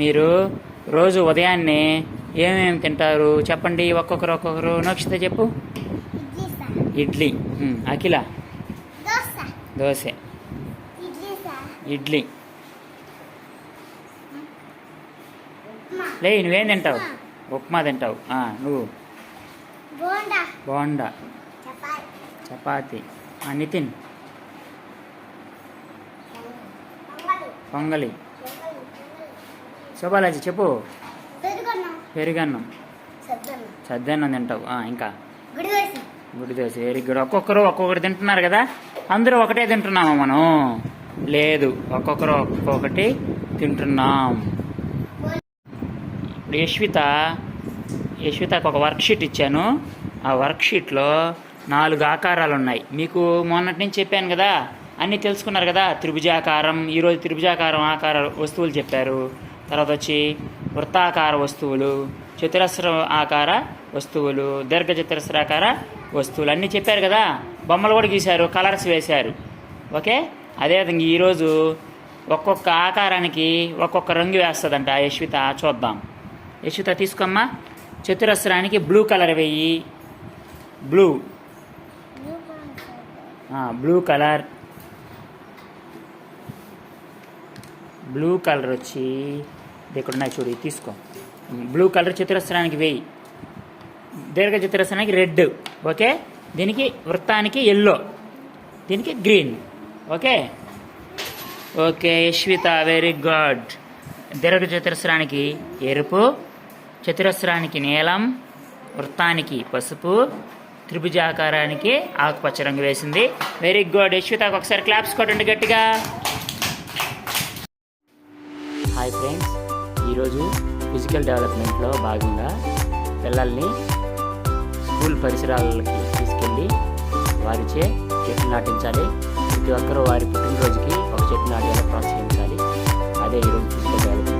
మీరు రోజు ఉదయాన్నే ఏమేమి తింటారు చెప్పండి, ఒక్కొక్కరు నక్షిత చెప్పు. ఇడ్లీ. అఖిల దోశ. ఇడ్లీ. లే, నువ్వేం తింటావు? ఉప్మా తింటావు. నువ్వు బోండా, చపాతి. నితిన్ పొంగలి. శోభాలాజీ చెప్పు. పెరుగన్నం. సద్దన్నం తింటావు. ఇంకా గుడి దోశ. Very good. ఒక్కొక్కటి తింటున్నారు కదా. అందరూ ఒకటే తింటున్నామా మనం? లేదు, ఒక్కొక్కరు ఒక్కొక్కటి తింటున్నాం. ఇప్పుడు యశ్వితకు ఒక వర్క్షీట్ ఇచ్చాను. ఆ వర్క్షీట్లో 4 ఆకారాలు ఉన్నాయి. మీకు మొన్నటి నుంచి చెప్పాను కదా, అన్నీ తెలుసుకున్నారు కదా. త్రిభుజాకారం, ఈరోజు త్రిభుజాకారం ఆకార వస్తువులు చెప్పారు. తర్వాత వచ్చి వృత్తాకార వస్తువులు, చతురస్ర ఆకార వస్తువులు, దీర్ఘ చతురస్రాకార వస్తువులు అన్నీ చెప్పారు కదా. బొమ్మలు కూడా గీశారు, కలర్స్ వేశారు. ఓకే. అదేవిధంగా ఈరోజు ఒక్కొక్క ఆకారానికి ఒక్కొక్క రంగు వేస్తుందంట యశ్విత. చూద్దాం. యశ్విత తీసుకోమ్మా. చతురస్రానికి బ్లూ కలర్ వేయి. Blue colour. బ్లూ కలర్ వచ్చి ఇక్కడ ఉన్నాయి చూడు, తీసుకో. బ్లూ కలర్ చతురస్రానికి వేయి. దీర్ఘ చతురస్రానికి రెడ్. ఓకే. దీనికి వృత్తానికి ఎల్లో, దీనికి green. Okay. Yashwitha very good. దీర్ఘ చతురస్రానికి ఎరుపు, చతురస్రానికి నీలం, వృత్తానికి పసుపు, త్రిభుజాకారానికి ఆకుపచ్చ రంగు వేసింది. Very good. యశ్వితకు ఒకసారి క్లాప్స్ కొట్టండి గట్టిగా. హాయ్ ఫ్రెండ్స్, ఈరోజు ఫిజికల్ డెవలప్మెంట్లో భాగంగా పిల్లల్ని స్కూల్ పరిసరాలకి తీసుకెళ్ళి వారిచే చెట్లు నాటించాలి. ప్రతి ఒక్కరూ వారి పుట్టినరోజుకి ఒక చెట్టు నాటేలా ప్రోత్సహించాలి. అదే ఈరోజు ఫిజికల్ డెవలప్మెంట్.